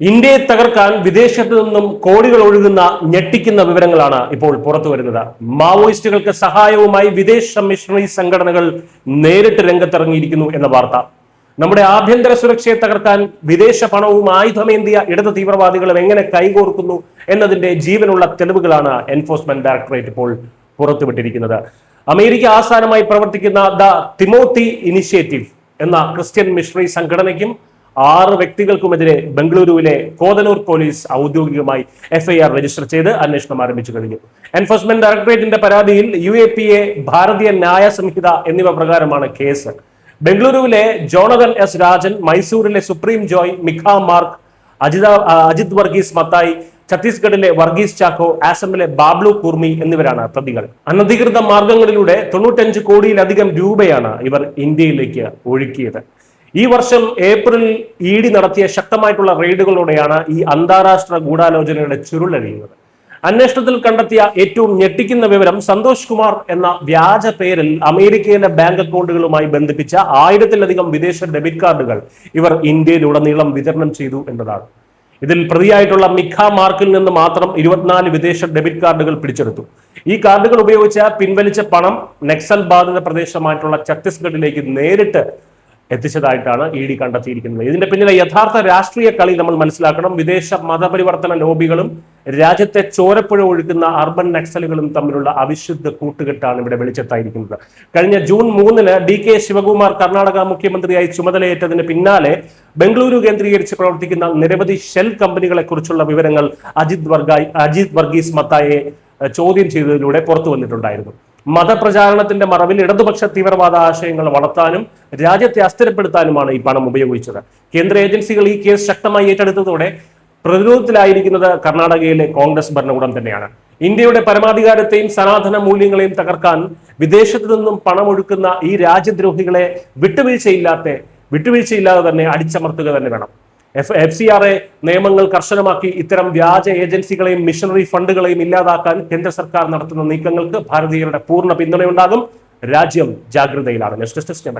ഇന്ത്യയെ തകർക്കാൻ വിദേശത്തു നിന്നും കോടികൾ ഒഴുകുന്ന ഞെട്ടിക്കുന്ന വിവരങ്ങളാണ് ഇപ്പോൾ പുറത്തു വരുന്നത്. മാവോയിസ്റ്റുകൾക്ക് സഹായവുമായി വിദേശ മിഷണറി സംഘടനകൾ നേരിട്ട് രംഗത്തിറങ്ങിയിരിക്കുന്നു എന്ന വാർത്ത. നമ്മുടെ ആഭ്യന്തര സുരക്ഷയെ തകർക്കാൻ വിദേശ പണവും ആയുധമേന്തിയ ഇടത് തീവ്രവാദികളും എങ്ങനെ കൈകോർക്കുന്നു എന്നതിന്റെ ജീവനുള്ള തെളിവുകളാണ് എൻഫോഴ്സ്മെന്റ് ഡയറക്ടറേറ്റ് ഇപ്പോൾ പുറത്തുവിട്ടിരിക്കുന്നത്. അമേരിക്ക ആസ്ഥാനമായി പ്രവർത്തിക്കുന്ന ദ തിമോത്തി ഇനിഷ്യേറ്റീവ് എന്ന ക്രിസ്ത്യൻ മിഷണറി സംഘടനയ്ക്കും 6 വ്യക്തികൾക്കുമെതിരെ ബംഗളൂരുവിലെ കോതനൂർ പോലീസ് ഔദ്യോഗികമായി FIR രജിസ്റ്റർ ചെയ്ത് അന്വേഷണം ആരംഭിച്ചു കഴിഞ്ഞു. എൻഫോഴ്സ്മെന്റ് ഡയറക്ടറേറ്റിന്റെ പരാതിയിൽ UAPA, ഭാരതീയ ന്യായ സംഹിത എന്നിവ പ്രകാരമാണ് കേസ്. ബംഗളൂരുവിലെ ജോണതൻ S. രാജൻ, മൈസൂരിലെ Supreme Joy, Micah Mark, Ajith Varghese Mathai, ഛത്തീസ്ഗഡിലെ വർഗീസ് ചാക്കോ, ആസമിലെ ബാബ്ലു കുർമി എന്നിവരാണ് പ്രതികൾ. അനധികൃത മാർഗങ്ങളിലൂടെ 95 കോടിയിലധികം രൂപയാണ് ഇവർ ഇന്ത്യയിലേക്ക് ഒഴുക്കിയത്. ഈ വർഷം ഏപ്രിൽ ED നടത്തിയ ശക്തമായിട്ടുള്ള റെയ്ഡുകളോടെയാണ് ഈ അന്താരാഷ്ട്ര ഗൂഢാലോചനയുടെ ചുരുളഴിയുന്നത്. അന്വേഷണത്തിൽ കണ്ടെത്തിയ ഏറ്റവും ഞെട്ടിക്കുന്ന വിവരം സന്തോഷ് കുമാർ എന്ന വ്യാജ പേരിൽ അമേരിക്കയിലെ ബാങ്ക് അക്കൗണ്ടുകളുമായി ബന്ധിപ്പിച്ച 1000-ലധികം വിദേശ ഡെബിറ്റ് കാർഡുകൾ ഇവർ ഇന്ത്യയിലുടനീളം വിതരണം ചെയ്തു എന്നതാണ്. ഇതിൽ പ്രതിയായിട്ടുള്ള മിഖ മാർക്കിൽ നിന്ന് മാത്രം 24 വിദേശ ഡെബിറ്റ് കാർഡുകൾ പിടിച്ചെടുത്തു. ഈ കാർഡുകൾ ഉപയോഗിച്ച് പിൻവലിച്ച പണം നക്സൽ ബാധിത പ്രദേശമായിട്ടുള്ള ഛത്തീസ്ഗഡിലേക്ക് നേരിട്ട് എത്തിച്ചതായിട്ടാണ് ED കണ്ടെത്തിയിരിക്കുന്നത്. ഇതിന്റെ പിന്നിലെ യഥാർത്ഥ രാഷ്ട്രീയ കളി നമ്മൾ മനസ്സിലാക്കണം. വിദേശ മതപരിവർത്തന ലോബികളും രാജ്യത്തെ ചോരപ്പുഴ ഒഴുക്കുന്ന അർബൻ നക്സലുകളും തമ്മിലുള്ള അവിശുദ്ധ കൂട്ടുകെട്ടാണ് ഇവിടെ വെളിച്ചത്തായിരിക്കുന്നത്. കഴിഞ്ഞ ജൂൺ 3-ന് DK ശിവകുമാർ കർണാടക മുഖ്യമന്ത്രിയായി ചുമതലയേറ്റതിന് പിന്നാലെ ബംഗളൂരു കേന്ദ്രീകരിച്ച് പ്രവർത്തിക്കുന്ന നിരവധി ഷെൽ കമ്പനികളെ കുറിച്ചുള്ള വിവരങ്ങൾ അജിത് വർഗീസ് മത്തായെ ചോദ്യം ചെയ്തതിലൂടെ പുറത്തു വന്നിട്ടുണ്ടായിരുന്നു. മതപ്രചാരണത്തിന്റെ മറവിൽ ഇടതുപക്ഷ തീവ്രവാദ ആശയങ്ങൾ വളർത്താനും രാജ്യത്തെ അസ്ഥിരപ്പെടുത്താനുമാണ് ഈ പണം ഉപയോഗിച്ചത്. കേന്ദ്ര ഏജൻസികൾ ഈ കേസ് ശക്തമായി ഏറ്റെടുത്തതോടെ പ്രതിരോധത്തിലായിരിക്കുന്നത് കർണാടകയിലെ കോൺഗ്രസ് ഭരണകൂടം തന്നെയാണ്. ഇന്ത്യയുടെ പരമാധികാരത്തെയും സനാതന മൂല്യങ്ങളെയും തകർക്കാൻ വിദേശത്തു നിന്നും പണമൊഴുക്കുന്ന ഈ രാജ്യദ്രോഹികളെ വിട്ടുവീഴ്ചയില്ലാതെ തന്നെ അടിച്ചമർത്തുക തന്നെ വേണം. FCRA നിയമങ്ങൾ കർശനമാക്കി ഇത്തരം വ്യാജ ഏജൻസികളെയും മിഷണറി ഫണ്ടുകളെയും ഇല്ലാതാക്കാൻ കേന്ദ്ര സർക്കാർ നടത്തുന്ന നീക്കങ്ങൾക്ക് ഭാരതീയരുടെ പൂർണ്ണ പിന്തുണയുണ്ടാകും. രാജ്യം ജാഗ്രതയിലാണ്. News desk.